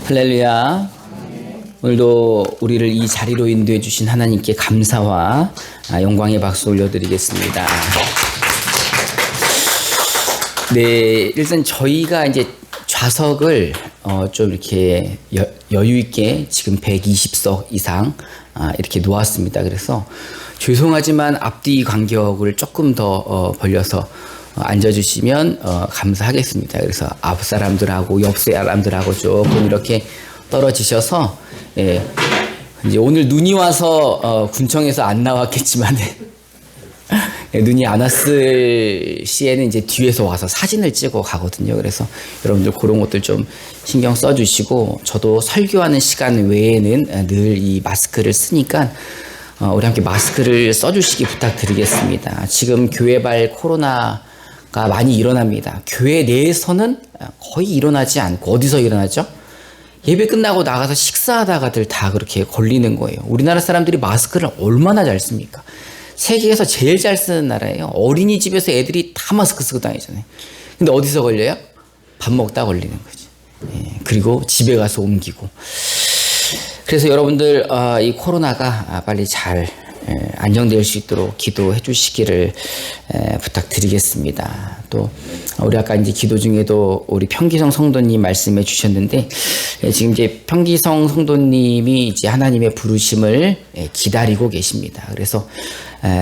할렐루야. 오늘도 우리를 이 자리로 인도해 주신 하나님께 감사와 영광의 박수 올려드리겠습니다. 네, 일단 저희가 이제 좌석을 좀 이렇게 여유 있게 지금 120석 이상 이렇게 놓았습니다. 그래서 죄송하지만 앞뒤 간격을 조금 더 벌려서 앉아주시면 감사하겠습니다. 그래서 앞 사람들하고 옆 사람들하고 조금 이렇게 떨어지셔서, 예, 이제 오늘 눈이 와서 군청에서 안 나왔겠지만 눈이 안 왔을 시에는 이제 뒤에서 와서 사진을 찍어 가거든요. 그래서 여러분들 그런 것들 좀 신경 써주시고, 저도 설교하는 시간 외에는 늘 이 마스크를 쓰니까 우리 함께 마스크를 써주시기 부탁드리겠습니다. 지금 교회발 코로나가 많이 일어납니다. 교회 내에서는 거의 일어나지 않고, 어디서 일어나죠? 예배 끝나고 나가서 식사하다가들 다 그렇게 걸리는 거예요. 우리나라 사람들이 마스크를 얼마나 잘 씁니까? 세계에서 제일 잘 쓰는 나라예요. 어린이집에서 애들이 다 마스크 쓰고 다니잖아요. 근데 어디서 걸려요? 밥 먹다 걸리는 거죠. 예, 그리고 집에 가서 옮기고. 그래서 여러분들 이 코로나가 빨리 잘 안정될 수 있도록 기도해 주시기를 부탁드리겠습니다. 또 우리 아까 이제 기도 중에도 우리 평기성 성도님 말씀해 주셨는데, 지금 이제 평기성 성도님이 이제 하나님의 부르심을 기다리고 계십니다. 그래서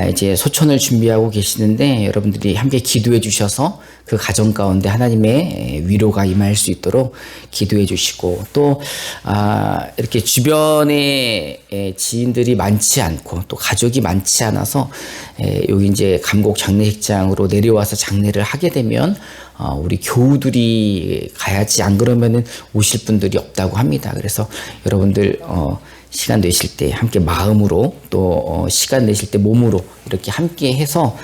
이제 소천을 준비하고 계시는데, 여러분들이 함께 기도해 주셔서 그 가정 가운데 하나님의 위로가 임할 수 있도록 기도해 주시고, 또 이렇게 주변에 지인들이 많지 않고 또 가족이 많지 않아서 여기 이제 감곡 장례식장으로 내려와서 장례를 하게 되면 우리 교우들이 가야지, 안 그러면은 오실 분들이 없다고 합니다. 그래서 여러분들 시간 내실 때 함께 마음으로, 또 시간 내실 때 몸으로 이렇게 함께 해서,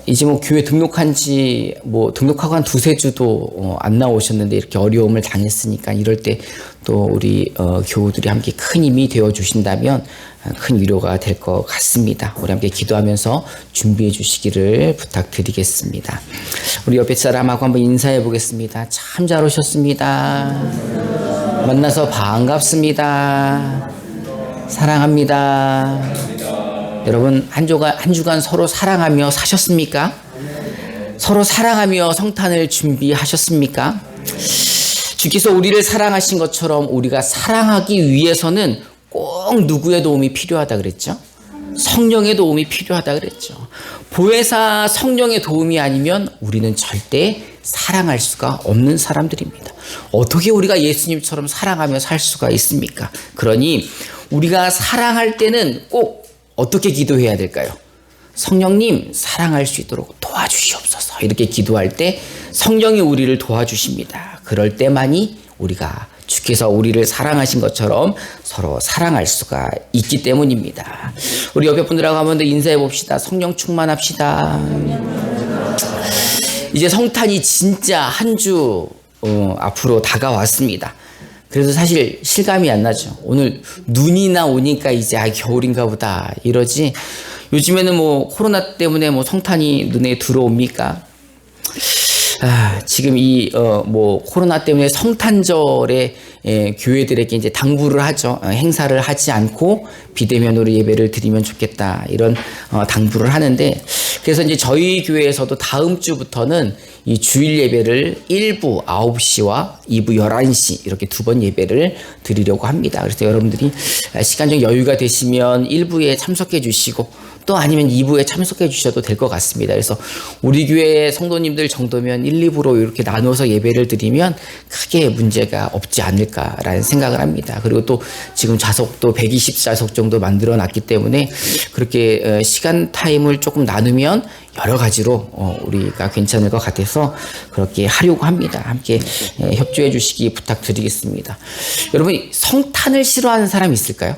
이제 뭐 교회 등록한 지 등록하고 한 두세 주도 안 나오셨는데 이렇게 어려움을 당했으니까, 이럴 때 또 우리 교우들이 함께 큰 힘이 되어 주신다면 큰 위로가 될 것 같습니다. 우리 함께 기도하면서 준비해 주시기를 부탁드리겠습니다. 우리 옆에 사람하고 한번 인사해 보겠습니다. 참 잘 오셨습니다. 만나서 반갑습니다. 사랑합니다. 여러분, 한 주간 서로 사랑하며 사셨습니까? 서로 사랑하며 성탄을 준비하셨습니까? 주께서 우리를 사랑하신 것처럼 우리가 사랑하기 위해서는 꼭 누구의 도움이 필요하다 그랬죠? 성령의 도움이 필요하다 그랬죠. 보혜사 성령의 도움이 아니면 우리는 절대 사랑할 수가 없는 사람들입니다. 어떻게 우리가 예수님처럼 사랑하며 살 수가 있습니까? 그러니 우리가 사랑할 때는 꼭 어떻게 기도해야 될까요? 성령님, 사랑할 수 있도록 도와주시옵소서. 이렇게 기도할 때 성령이 우리를 도와주십니다. 그럴 때만이 우리가 주께서 우리를 사랑하신 것처럼 서로 사랑할 수가 있기 때문입니다. 우리 옆에 분들하고 한번 더 인사해 봅시다. 성령 충만합시다. 이제 성탄이 진짜 한 주 앞으로 다가왔습니다. 그래서 사실 실감이 안 나죠. 오늘 눈이나 오니까 이제 겨울인가 보다 이러지, 요즘에는 뭐 코로나 때문에 뭐 성탄이 눈에 들어옵니까? 지금 이 코로나 때문에 성탄절에 교회들에게 이제 당부를 하죠. 행사를 하지 않고 비대면으로 예배를 드리면 좋겠다, 이런 당부를 하는데, 그래서 이제 저희 교회에서도 다음 주부터는 이 주일 예배를 1부 9시와 2부 11시 이렇게 두 번 예배를 드리려고 합니다. 그래서 여러분들이 시간적 여유가 되시면 1부에 참석해 주시고, 또 아니면 2부에 참석해 주셔도 될 것 같습니다. 그래서 우리 교회 성도님들 정도면 1, 2부로 이렇게 나눠서 예배를 드리면 크게 문제가 없지 않을까라는 생각을 합니다. 그리고 또 지금 좌석도 120좌석 정도 만들어 놨기 때문에 그렇게 시간 타임을 조금 나누면 여러 가지로 우리가 괜찮을 것 같아서 그렇게 하려고 합니다. 함께 협조해 주시기 부탁드리겠습니다. 여러분, 성탄을 싫어하는 사람 있을까요?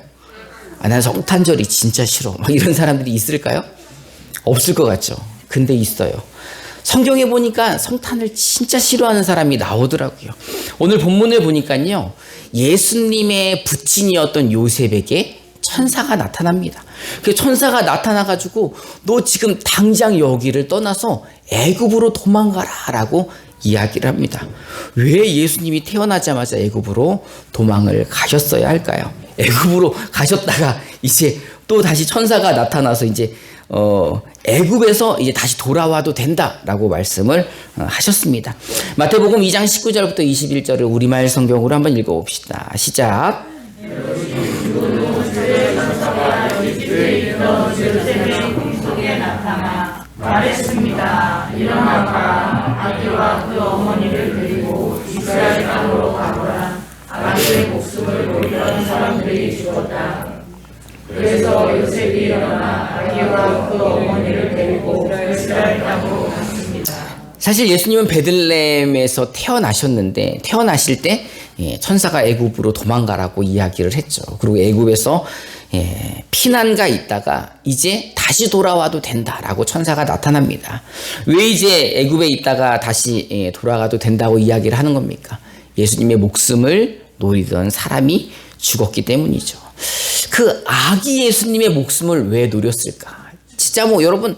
난 성탄절이 진짜 싫어, 이런 사람들이 있을까요? 없을 것 같죠. 근데 있어요. 성경에 보니까 성탄을 진짜 싫어하는 사람이 나오더라고요. 오늘 본문을 보니까요, 예수님의 부친이었던 요셉에게 천사가 나타납니다. 그 천사가 나타나가지고 너 지금 당장 여기를 떠나서 애굽으로 도망가라 라고 이야기를 합니다. 왜 예수님이 태어나자마자 애굽으로 도망을 가셨어야 할까요? 애굽으로 가셨다가 이제 또 다시 천사가 나타나서 이제 애굽에서 이제 다시 돌아와도 된다라고 말씀을 하셨습니다. 마태복음 2장 19절부터 21절을 우리말 성경으로 한번 읽어봅시다. 시작. 말했습니다. 일어나라. 아기와 그 어머니를 데리고 이스라엘 땅으로 가거라. 아기의 목숨을 노리던 사람들이 죽었다. 그래서 요셉이 일어나 아기와 그 어머니를 데리고 이스라엘 땅으로 갔습니다. 사실 예수님은 베들레헴에서 태어나셨는데 태어나실 때 천사가 애굽으로 도망가라고 이야기를 했죠. 그리고 애굽에서 피난가 있다가 이제 다시 돌아와도 된다라고 천사가 나타납니다. 왜 이제 애굽에 있다가 다시 돌아가도 된다고 이야기를 하는 겁니까? 예수님의 목숨을 노리던 사람이 죽었기 때문이죠. 그 아기 예수님의 목숨을 왜 노렸을까? 진짜 뭐 여러분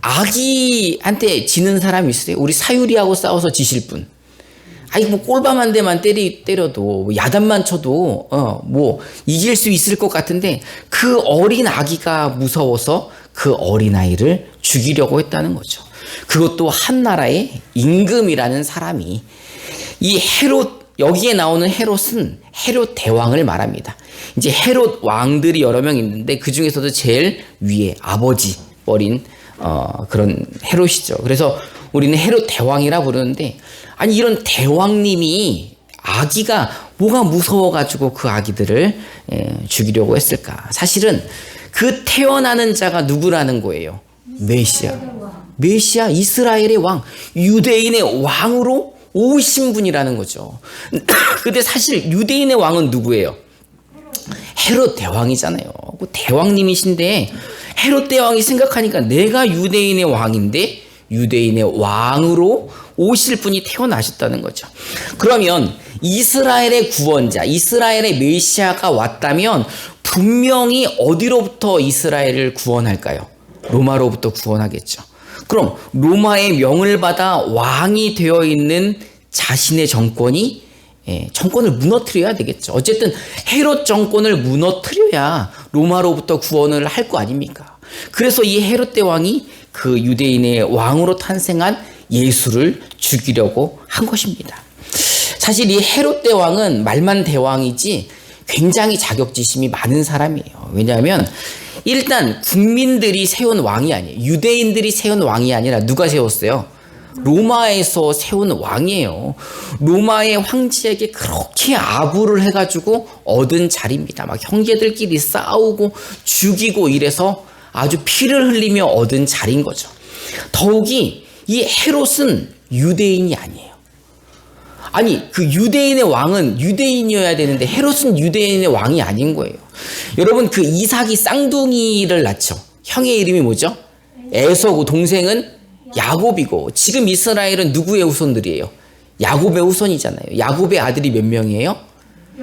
아기한테 지는 사람이 있으세요? 우리 사유리하고 싸워서 지실 분. 아니 뭐 꼴밤 한 대만 때려도 야단만 쳐도 뭐 이길 수 있을 것 같은데 그 어린 아기가 무서워서 그 어린 아이를 죽이려고 했다는 거죠. 그것도 한 나라의 임금이라는 사람이 이 헤롯 여기에 나오는 헤롯은 헤롯 대왕을 말합니다. 이제 헤롯 왕들이 여러 명 있는데 그 중에서도 제일 위에 아버지 어린 그런 헤롯이죠. 그래서 우리는 헤롯 대왕이라 부르는데 아니 이런 대왕님이 아기가 뭐가 무서워가지고 그 아기들을 죽이려고 했을까? 사실은 그 태어나는 자가 누구라는 거예요? 메시아 이스라엘의 왕, 유대인의 왕으로 오신 분이라는 거죠. 근데 사실 유대인의 왕은 누구예요? 헤롯 대왕이잖아요. 그 대왕님이신데 헤롯 대왕이 생각하니까 내가 유대인의 왕인데 유대인의 왕으로 오실 분이 태어나셨다는 거죠. 그러면 이스라엘의 구원자, 이스라엘의 메시아가 왔다면 분명히 어디로부터 이스라엘을 구원할까요? 로마로부터 구원하겠죠. 그럼 로마의 명을 받아 왕이 되어 있는 자신의 정권이 정권을 무너뜨려야 되겠죠. 어쨌든 헤롯 정권을 무너뜨려야 로마로부터 구원을 할 거 아닙니까? 그래서 이 헤롯 대왕이 그 유대인의 왕으로 탄생한 예수를 죽이려고 한 것입니다. 사실 이 헤롯 대왕은 말만 대왕이지 굉장히 자격지심이 많은 사람이에요. 왜냐하면 일단 국민들이 세운 왕이 아니에요. 유대인들이 세운 왕이 아니라 누가 세웠어요? 로마에서 세운 왕이에요. 로마의 황제에게 그렇게 아부를 해가지고 얻은 자리입니다. 막 형제들끼리 싸우고 죽이고 이래서 아주 피를 흘리며 얻은 자리인 거죠. 더욱이 이 헤롯은 유대인이 아니에요. 아니 그 유대인의 왕은 유대인이어야 되는데 헤롯은 유대인의 왕이 아닌 거예요. 여러분 그 이삭이 쌍둥이를 낳죠. 형의 이름이 뭐죠? 에서고 동생은 야곱이고 지금 이스라엘은 누구의 후손들이에요? 야곱의 후손이잖아요. 야곱의 아들이 몇 명이에요?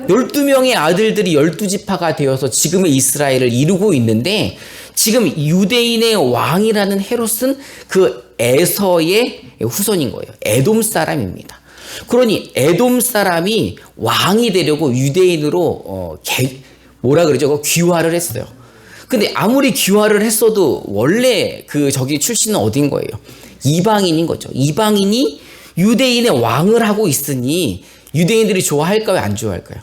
12명의 아들들이 12지파가 되어서 지금의 이스라엘을 이루고 있는데 지금 유대인의 왕이라는 헤롯은 그 에서의 후손인 거예요. 에돔 사람입니다. 그러니 에돔 사람이 왕이 되려고 유대인으로 뭐라 그러죠? 귀화를 했어요. 근데 아무리 귀화를 했어도 원래 그 저기 출신은 어딘 거예요? 이방인인 거죠. 이방인이 유대인의 왕을 하고 있으니 유대인들이 좋아할까요? 안 좋아할까요?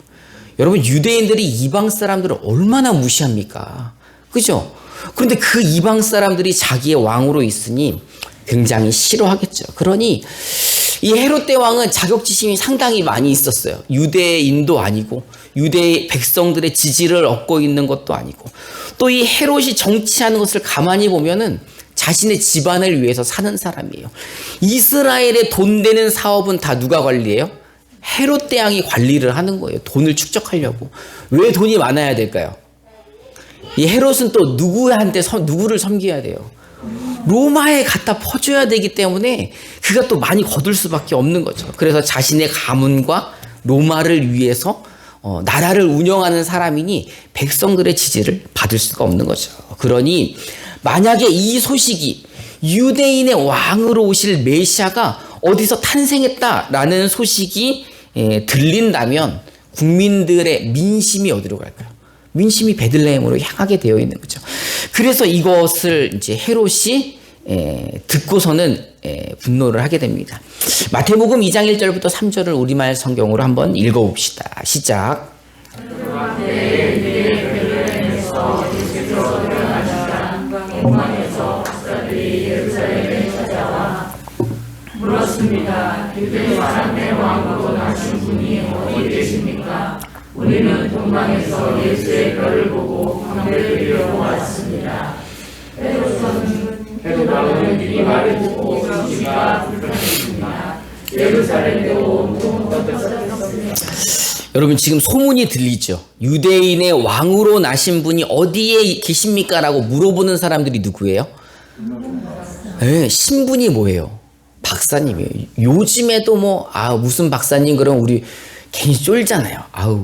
여러분 유대인들이 이방 사람들을 얼마나 무시합니까? 그죠? 그런데 그 이방 사람들이 자기의 왕으로 있으니 굉장히 싫어하겠죠. 그러니 이 헤롯 대왕은 자격지심이 상당히 많이 있었어요. 유대인도 아니고 유대 백성들의 지지를 얻고 있는 것도 아니고 또 이 헤롯이 정치하는 것을 가만히 보면은 자신의 집안을 위해서 사는 사람이에요. 이스라엘의 돈 되는 사업은 다 누가 관리해요? 헤롯 대왕이 관리를 하는 거예요. 돈을 축적하려고. 왜 돈이 많아야 될까요? 이 헤롯은 또 누구를 섬겨야 돼요? 로마에 갖다 퍼줘야 되기 때문에 그가 또 많이 거둘 수밖에 없는 거죠. 그래서 자신의 가문과 로마를 위해서 나라를 운영하는 사람이니 백성들의 지지를 받을 수가 없는 거죠. 그러니 만약에 이 소식이 유대인의 왕으로 오실 메시아가 어디서 탄생했다라는 소식이 들린다면 국민들의 민심이 어디로 갈까요? 민심이 베들레헴으로 향하게 되어 있는 거죠. 그래서 이것을 이제 헤롯이 듣고서는 분노를 하게 됩니다. 마태복음 2장 1절부터 3절을 우리말 성경으로 한번 읽어봅시다. 시작. 물었습니다. 유대 사람의 왕으로 나신 분이 어디 계십니까? 우리는 동방에서 예수의 별을 보고 경배드리려고 왔습니다. 헤롯 왕은 이 말을 듣고 귀가 불편했습니다. 예루살렘도 온통 떠들썩했습니다. 여러분 지금 소문이 들리죠? 유대인의 왕으로 나신 분이 어디에 계십니까? 라고 물어보는 사람들이 누구예요? 네, 신분이 뭐예요? 박사님이에요. 요즘에도 무슨 박사님 그럼 우리 괜히 쫄잖아요.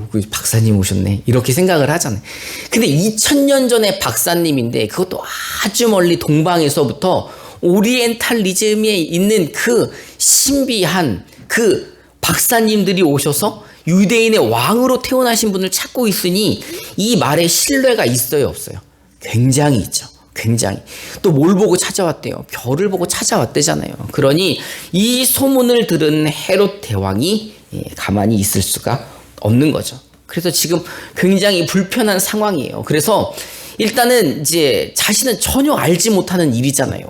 그 박사님 오셨네. 이렇게 생각을 하잖아요. 근데 2000년 전에 박사님인데 그것도 아주 멀리 동방에서부터 오리엔탈리즘에 있는 그 신비한 그 박사님들이 오셔서 유대인의 왕으로 태어나신 분을 찾고 있으니 이 말에 신뢰가 있어요, 없어요? 굉장히 있죠. 굉장히. 또 뭘 보고 찾아왔대요? 별을 보고 찾아왔대잖아요. 그러니 이 소문을 들은 헤롯 대왕이 가만히 있을 수가 없는 거죠. 그래서 지금 굉장히 불편한 상황이에요. 그래서 일단은 이제 자신은 전혀 알지 못하는 일이잖아요.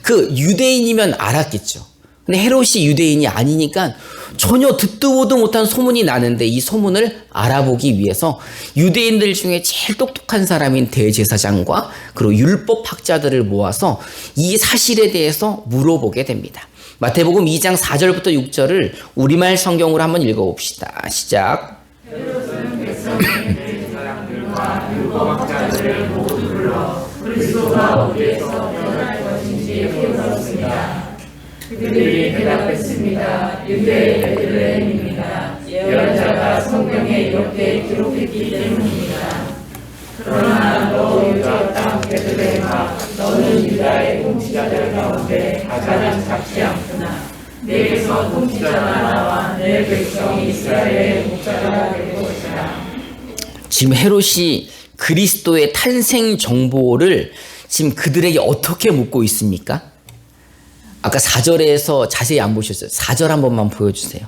그 유대인이면 알았겠죠. 근데 헤롯이 유대인이 아니니까 전혀 듣도 보도 못한 소문이 나는데 이 소문을 알아보기 위해서 유대인들 중에 제일 똑똑한 사람인 대제사장과 그리고 율법학자들을 모아서 이 사실에 대해서 물어보게 됩니다. 마태복음 2장 4절부터 6절을 우리말 성경으로 한번 읽어봅시다. 시작. 헤롯은 백성의 대제사장들과 율법학자들을 모두 불러 그리스도가 어디에서 태어날 것인지 물었습니다. 그들이 대답했습니다. 유대의 베들레헴입니다. 예언자가 성경에 이렇게 기록했기 때문입니다. 그러나 너 유다 땅 베들레헴아, 너는 유다의 통치자들 가운데 가장 작지 않구나. 내게서 통치자가 나와 내 백성 이스라엘의 목자가 될 것이다. 지금 헤롯이 그리스도의 탄생 정보를 지금 그들에게 어떻게 묻고 있습니까? 아까 4절에서 자세히 안 보셨어요. 4절 한 번만 보여주세요.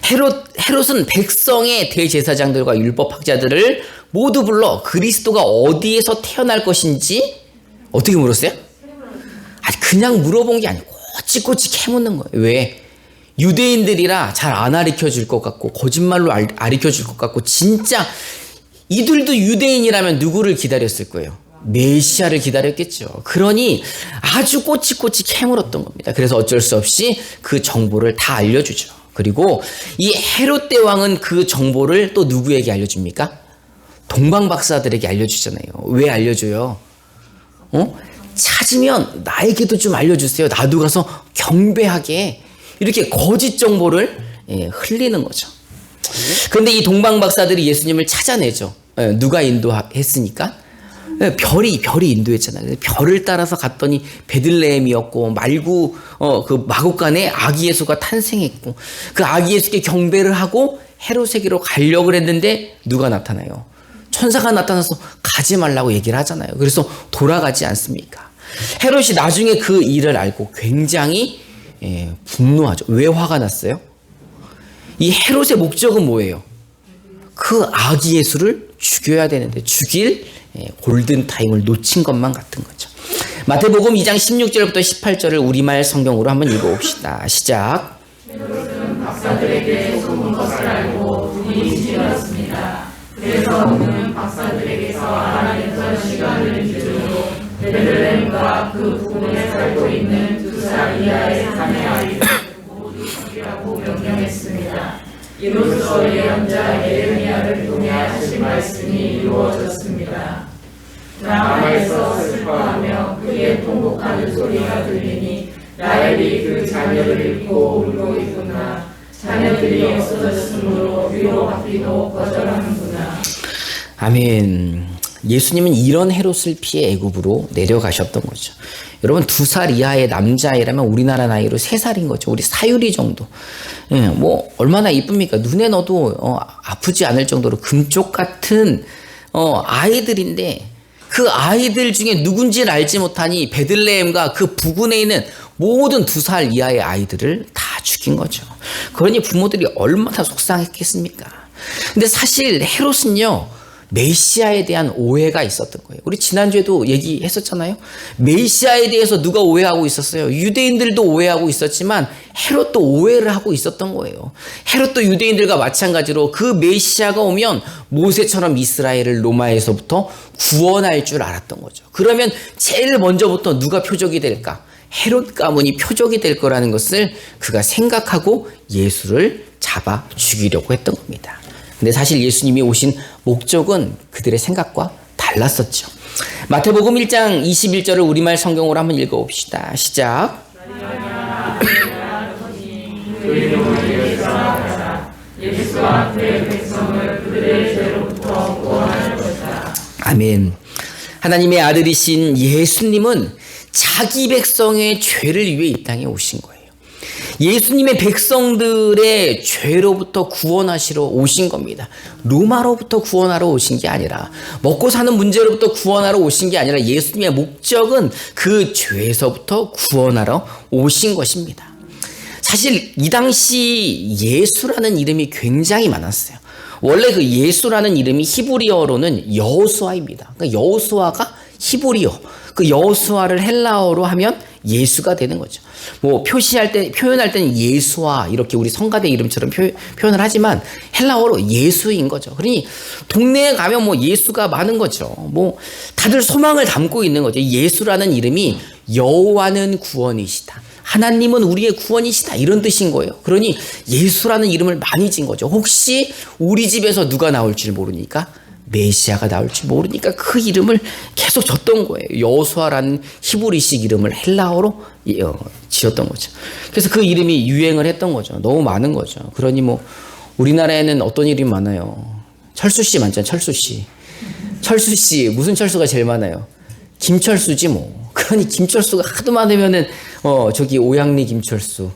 헤롯은 백성의 대제사장들과 율법학자들을 모두 불러 그리스도가 어디에서 태어날 것인지 어떻게 물었어요? 아니 그냥 물어본 게 아니고 꼬치꼬치 캐묻는 거예요. 왜? 유대인들이라 잘 안 가르쳐줄 것 같고 거짓말로 가르쳐줄 것 같고 진짜 이들도 유대인이라면 누구를 기다렸을 거예요? 메시아를 기다렸겠죠. 그러니 아주 꼬치꼬치 캐물었던 겁니다. 그래서 어쩔 수 없이 그 정보를 다 알려주죠. 그리고 이 헤롯 대왕은 그 정보를 또 누구에게 알려줍니까? 동방 박사들에게 알려주잖아요. 왜 알려줘요? 찾으면 나에게도 좀 알려주세요. 나도 가서 경배하게 이렇게 거짓 정보를 흘리는 거죠. 그런데 이 동방 박사들이 예수님을 찾아내죠. 누가 인도했으니까? 별이 인도했잖아요. 별을 따라서 갔더니 베들레헴이었고 말구 그 마국간에 아기 예수가 탄생했고 그 아기 예수께 경배를 하고 헤롯에게로 가려고 했는데 누가 나타나요? 천사가 나타나서 가지 말라고 얘기를 하잖아요. 그래서 돌아가지 않습니까? 헤롯이 나중에 그 일을 알고 굉장히 분노하죠. 왜 화가 났어요? 이 헤롯의 목적은 뭐예요? 그 아기 예수를 죽여야 되는데 죽일 골든타임을 놓친 것만 같은 거죠. 마태복음 2장 16절부터 18절을 우리말 성경으로 한번 읽어봅시다. 시작. 헤롯은 박사들에게 속은 것을 알고 분이 시들었습니다. 그래서 그는 박사들에게서 알아냈던 시간을 기준으로 베들레헴과 그 부근에 살고 있는 2살 이하의 사내 아이를 모두 죽이라고 명령했습니다. 이로써 예언자 예레미야를 통해 하신 말씀이 이루어졌습니다. 라마에서 슬퍼하며 크게 통곡하는 소리가 들리니 라헬이 그 자녀를 잃고 울고 있구나. 자녀들이 없어졌으므로 위로받기도 거절하는구나. 아멘. 예수님은 이런 헤롯을 피해 애굽으로 내려가셨던 거죠. 여러분 2살 이하의 남자아이라면 우리나라 나이로 3살인 거죠. 우리 사유리 정도. 예, 뭐 얼마나 이쁩니까? 눈에 넣어도 아프지 않을 정도로 금쪽 같은 아이들인데 그 아이들 중에 누군지를 알지 못하니 베들레헴과 그 부근에 있는 모든 2살 이하의 아이들을 다 죽인 거죠. 그러니 부모들이 얼마나 속상했겠습니까? 근데 사실 헤롯은요, 메시아에 대한 오해가 있었던 거예요. 우리 지난주에도 얘기했었잖아요. 메시아에 대해서 누가 오해하고 있었어요? 유대인들도 오해하고 있었지만 헤롯도 오해를 하고 있었던 거예요. 헤롯도 유대인들과 마찬가지로 그 메시아가 오면 모세처럼 이스라엘을 로마에서부터 구원할 줄 알았던 거죠. 그러면 제일 먼저부터 누가 표적이 될까? 헤롯 가문이 표적이 될 거라는 것을 그가 생각하고 예수를 잡아 죽이려고 했던 겁니다. 근데 사실 예수님이 오신 목적은 그들의 생각과 달랐었죠. 마태복음 1장 21절을 우리말 성경으로 한번 읽어봅시다. 시작. 아멘. 하나님의 아들이신 예수님은 자기 백성의 죄를 위해 이 땅에 오신 거예요. 예수님의 백성들의 죄로부터 구원하시러 오신 겁니다. 로마로부터 구원하러 오신 게 아니라, 먹고 사는 문제로부터 구원하러 오신 게 아니라 예수님의 목적은 그 죄에서부터 구원하러 오신 것입니다. 사실 이 당시 예수라는 이름이 굉장히 많았어요. 원래 그 예수라는 이름이 히브리어로는 여호수아입니다. 그러니까 여호수아가 히브리어, 그 여호수아를 헬라어로 하면 예수가 되는 거죠. 뭐 표현할 때는 예수아 이렇게 우리 성가대 이름처럼 표현을 하지만 헬라어로 예수인 거죠. 그러니 동네에 가면 뭐 예수가 많은 거죠. 뭐 다들 소망을 담고 있는 거죠. 예수라는 이름이 여호와는 구원이시다, 하나님은 우리의 구원이시다, 이런 뜻인 거예요. 그러니 예수라는 이름을 많이 진 거죠. 혹시 우리 집에서 누가 나올 줄 모르니까, 메시아가 나올 줄 모르니까 그 이름을 계속 줬던 거예요. 여호수아라는 히브리식 이름을 헬라어로 지었던 거죠. 그래서 그 이름이 유행을 했던 거죠. 너무 많은 거죠. 그러니 뭐 우리나라에는 어떤 이름이 많아요? 철수 씨 많잖아요. 철수 씨. 철수 씨, 무슨 철수가 제일 많아요? 김철수지 뭐. 그러니 김철수가 하도 많으면은 저기 오양리 김철수,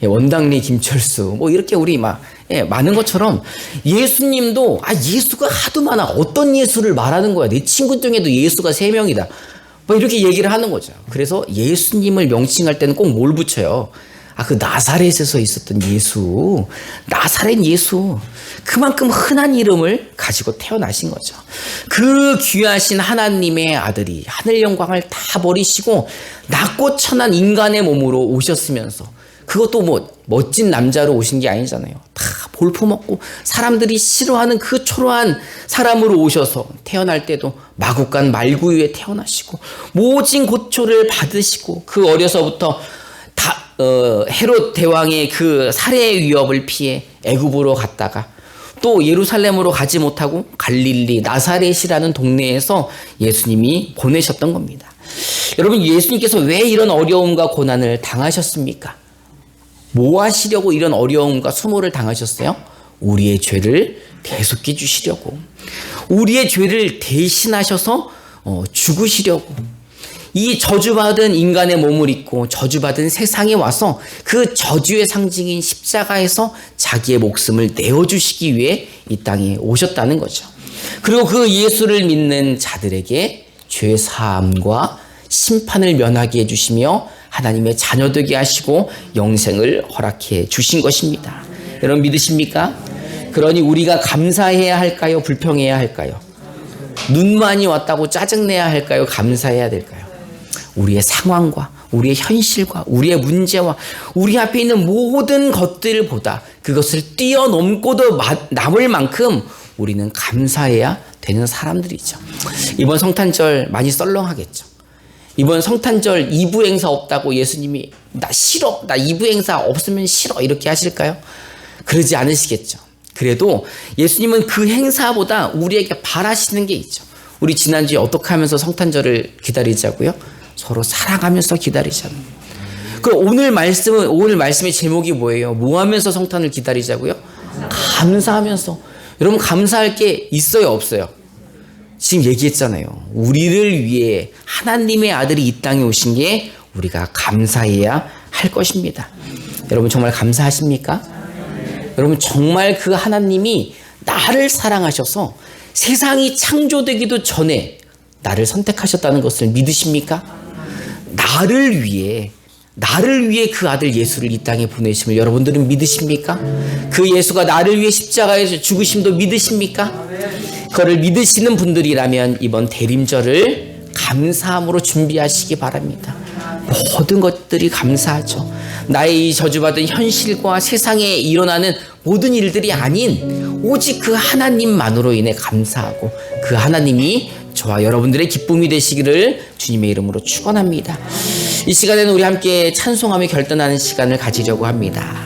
원당리 김철수, 뭐 이렇게 우리 막 많은 것처럼 예수님도 예수가 하도 많아. 어떤 예수를 말하는 거야? 내 친구 중에도 예수가 3명이다. 뭐 이렇게 얘기를 하는 거죠. 그래서 예수님을 명칭할 때는 꼭 뭘 붙여요? 그 나사렛에서 있었던 예수, 나사렛 예수. 그만큼 흔한 이름을 가지고 태어나신 거죠. 그 귀하신 하나님의 아들이 하늘 영광을 다 버리시고 낮고 천한 인간의 몸으로 오셨으면서, 그것도 뭐 멋진 남자로 오신 게 아니잖아요. 다 볼품없고 사람들이 싫어하는 그 초라한 사람으로 오셔서 태어날 때도 마구간 말구유에 태어나시고 모진 고초를 받으시고, 그 어려서부터 헤롯 대왕의 그 살해의 위협을 피해 애굽으로 갔다가 또 예루살렘으로 가지 못하고 갈릴리 나사렛이라는 동네에서 예수님이 보내셨던 겁니다. 여러분, 예수님께서 왜 이런 어려움과 고난을 당하셨습니까? 뭐 하시려고 이런 어려움과 수모를 당하셨어요? 우리의 죄를 대속해 주시려고, 우리의 죄를 대신하셔서 죽으시려고, 이 저주받은 인간의 몸을 입고 저주받은 세상에 와서 그 저주의 상징인 십자가에서 자기의 목숨을 내어주시기 위해 이 땅에 오셨다는 거죠. 그리고 그 예수를 믿는 자들에게 죄 사함과 심판을 면하게 해주시며 하나님의 자녀 되게 하시고 영생을 허락해 주신 것입니다. 여러분 믿으십니까? 그러니 우리가 감사해야 할까요? 불평해야 할까요? 눈만이 왔다고 짜증내야 할까요? 감사해야 될까요? 우리의 상황과 우리의 현실과 우리의 문제와 우리 앞에 있는 모든 것들보다 그것을 뛰어넘고도 남을 만큼 우리는 감사해야 되는 사람들이죠. 이번 성탄절 많이 썰렁하겠죠. 이번 성탄절 2부 행사 없다고 예수님이 나 싫어, 나 2부 행사 없으면 싫어 이렇게 하실까요? 그러지 않으시겠죠. 그래도 예수님은 그 행사보다 우리에게 바라시는 게 있죠. 우리 지난주에 어떻게 하면서 성탄절을 기다리자고요? 서로 사랑하면서 기다리자는. 그럼 오늘 말씀의 제목이 뭐예요? 뭐 하면서 성탄을 기다리자고요? 감사하면서. 여러분 감사할 게 있어요, 없어요? 지금 얘기했잖아요. 우리를 위해 하나님의 아들이 이 땅에 오신 게 우리가 감사해야 할 것입니다. 여러분 정말 감사하십니까? 여러분 정말 그 하나님이 나를 사랑하셔서 세상이 창조되기도 전에 나를 선택하셨다는 것을 믿으십니까? 나를 위해 그 아들 예수를 이 땅에 보내심을 여러분들은 믿으십니까? 그 예수가 나를 위해 십자가에서 죽으심도 믿으십니까? 그거를 믿으시는 분들이라면 이번 대림절을 감사함으로 준비하시기 바랍니다. 모든 것들이 감사하죠. 나의 이 저주받은 현실과 세상에 일어나는 모든 일들이 아닌 오직 그 하나님만으로 인해 감사하고 그 하나님이 저와 여러분들의 기쁨이 되시기를 주님의 이름으로 축원합니다. 이 시간에는 우리 함께 찬송하며 결단하는 시간을 가지려고 합니다.